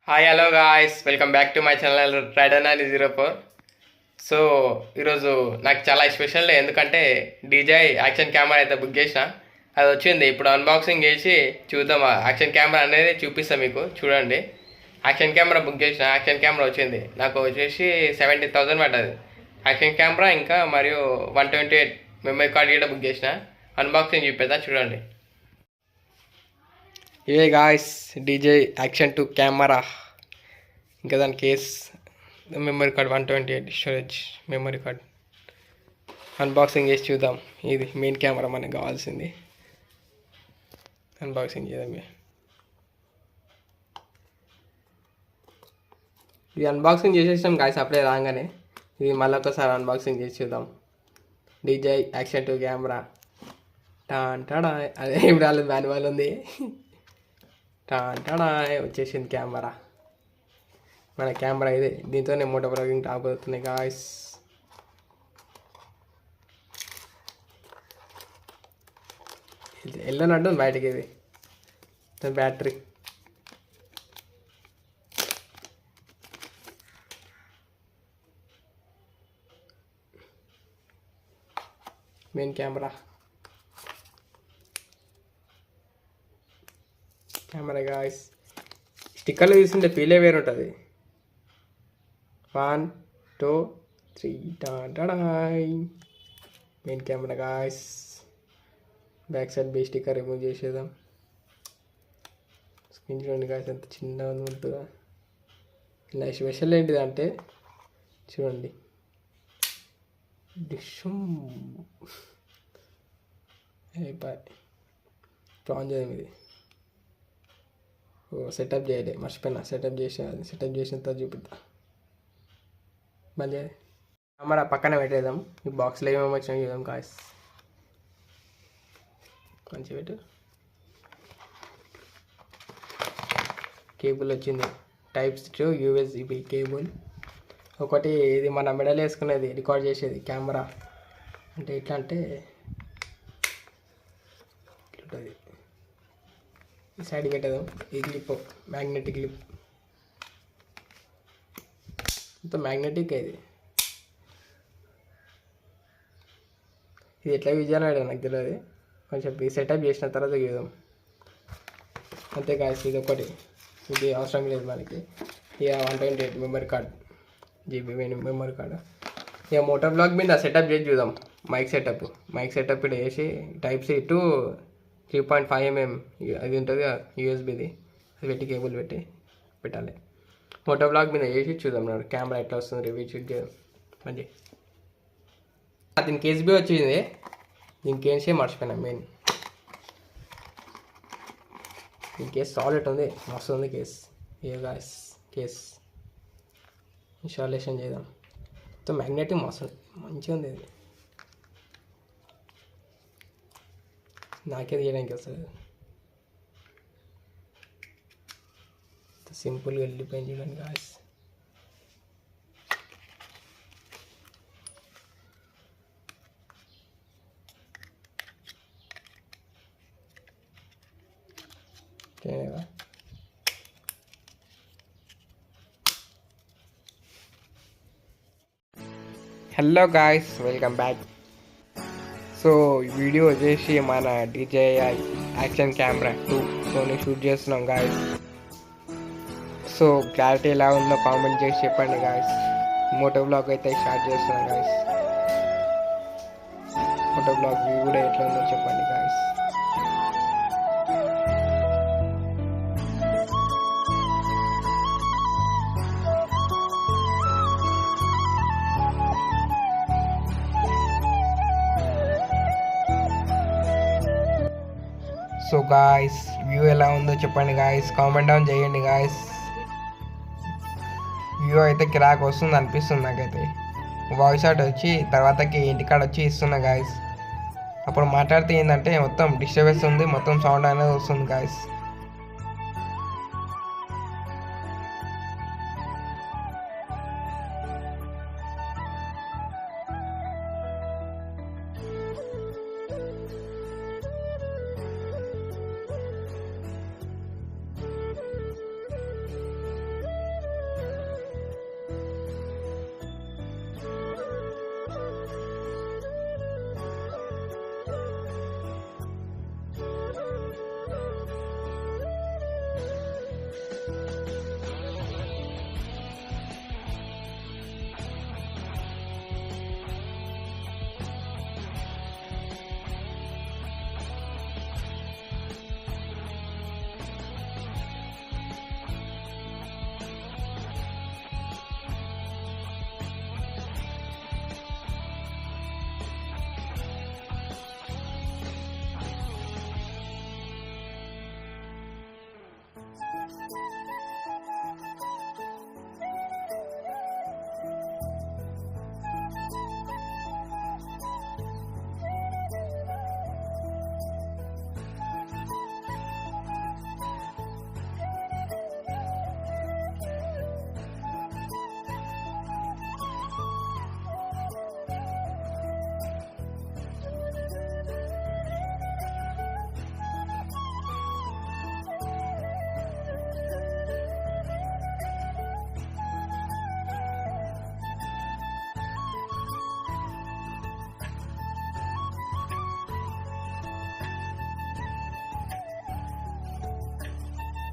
Hi hello guys, welcome back to my channel Rider904. So ఈరోజు నాకు చాలా special day, ఎందుకంటే డీజే యాక్షన్ కెమెరా అయితే బుక్ చేసిన. అది వచ్చింది. ఇప్పుడు అన్బాక్సింగ్ చేసి చూద్దాం. యాక్షన్ కెమెరా అనేది చూపిస్తాను మీకు, చూడండి. యాక్షన్ కెమెరా బుక్ చేసిన, యాక్షన్ కెమెరా వచ్చింది. నాకు వచ్చేసి 70,000 పడ్డది యాక్షన్ కెమెరా. ఇంకా మరియు 128 మెమరీ కార్డ్ కూడా బుక్ చేసిన. అన్బాక్సింగ్ చూపిద్దా, చూడండి. ఏ గాయ్స్, డీజే యాక్షన్ 2 కెమెరా, ఇంకా దాని case, memory card 128 storage memory card. Unboxing చేసి చూద్దాం. ఇది మెయిన్ కెమెరా మనకు కావాల్సింది. అన్బాక్సింగ్ చేద్దాం. ఇది అన్బాక్సింగ్ చేసేసాం గాయ్స్ అప్పుడే రాగానే. ఇది మళ్ళీ ఒకసారి అన్బాక్సింగ్ చేసి చూద్దాం. DJ action 2 camera. టాడా, అదే ఇప్పుడు వాళ్ళది మాన్యువల్ ఉంది. టాడా వచ్చేసింది కెమెరా. మన కెమెరా ఇదే, దీంతోనే మోటో బ్లాగింగ్ టాప్ అవుతున్నాయి గాయ్స్. ఇది వెళ్ళనట్టు బయటకి. ఇది బ్యాటరీ, మెయిన్ కెమెరా గాయ్స్. స్టిక్కర్లు తీసుకుంటే ఫీలే వేరు ఉంటుంది. 1 2 3 tada. Main camera guys. Back side బే స్టిక్కర్ రిమూవ్ చేసేద్దాం. స్క్రీన్ చూడండి గాయ్స్, ఎంత చిన్నగా ఉంటుందా. ఇలా స్పెషల్ ఏంటిదంటే చూడండి, డిషమ్ అయిపోయి ఆన్ చేద్దాం. ఇది సెటప్ చేయలే, మర్చిపోయినా. సెటప్ చేసిన తర్వాత చూపిద్దా. మళ్ళీ కెమెరా పక్కన పెట్టేద్దాం. ఈ బాక్స్లో ఏమేమి వచ్చినాయి చూద్దాం గాయ్స్. మంచి పెట్టు. కేబుల్ వచ్చింది, టైప్ టు USB కేబుల్. ఒకటి ఇది మన మెడల్ వేసుకునేది, రికార్డ్ చేసేది కెమెరా. అంటే ఎట్లా అంటే ఇట్లుంటుంది. ఈ సైడ్ పెట్టేద్దాం. ఈ క్లిప్ మ్యాగ్నెటిక్ క్లిప్, మొత్తం మ్యాగ్నెటిక్. ఇది ఎట్లా యూజ్ చేయాలో నాకు తెలియదు. కొంచెం ఈ సెటప్ చేసిన తర్వాత చూద్దాం. అంతే కాదు, ఇది ఒకటి. ఇది అవసరం లేదు మనకి. ఇక 128 memory card, GB memory card. ఇక మోటో బ్లాగ్ మీద సెటప్ చేసి చూద్దాం. మైక్ సెటప్ ఇక్కడ వేసి టైప్ సి టు 3.5mm అది ఉంటుంది యూఎస్బిది. అది పెట్టి కేబుల్ పెట్టాలి. మోటో బ్లాగ్ మీద వేసి చూద్దాం. కెమెరా ఎట్లా వస్తుంది రివ్యూ చూసి మంచి. దీనికి కేసీబీ వచ్చింది. దీనికి వేసే మర్చిపోయినా. మెయిన్ ఈ కేస్ సాలిడ్ ఉంది, మస్తు ఉంది కేస్. గాయ్స్ కేస్ ఇన్స్టాలేషన్ చేద్దాం. మొత్తం మ్యాగ్నెటిక్ మస్తు మంచిగా ఉంది. ఇది నాకే తీయడానికి వస్తుంది. సింపుల్గా వెళ్ళిపోయింది చూడండి guys. Hello guys, welcome back. So ఈ వీడియో వచ్చేసి మన DJI యాక్షన్ కెమెరా 2తోని షూట్ చేస్తున్నాం గాయ్స్. సో క్లారిటీ ఎలా ఉందో కామెంట్ చేసి చెప్పండి గాయ్స్. మోటో బ్లాగ్ అయితే స్టార్ట్ చేస్తున్నాం గాయ్స్. మోటో బ్లాగ్ వ్యూ కూడా ఎట్లా ఉందో చెప్పండి గాయ్స్. సో గాయ్స్, వ్యూ ఎలా ఉందో చెప్పండి గాయ్స్, కామెంట్ డౌన్ చేయండి గాయ్స్. వ్యూ అయితే కిరాక్ వస్తుంది అనిపిస్తుంది నాకైతే. వాయిస్ అవుట్ వచ్చి తర్వాతకి ఇంటికాడ వచ్చి ఇస్తున్నా గాయ్స్. అప్పుడు మాట్లాడితే ఏంటంటే మొత్తం డిస్టర్బెన్స్ ఉంది, మొత్తం సౌండ్ అనేది వస్తుంది గాయ్స్.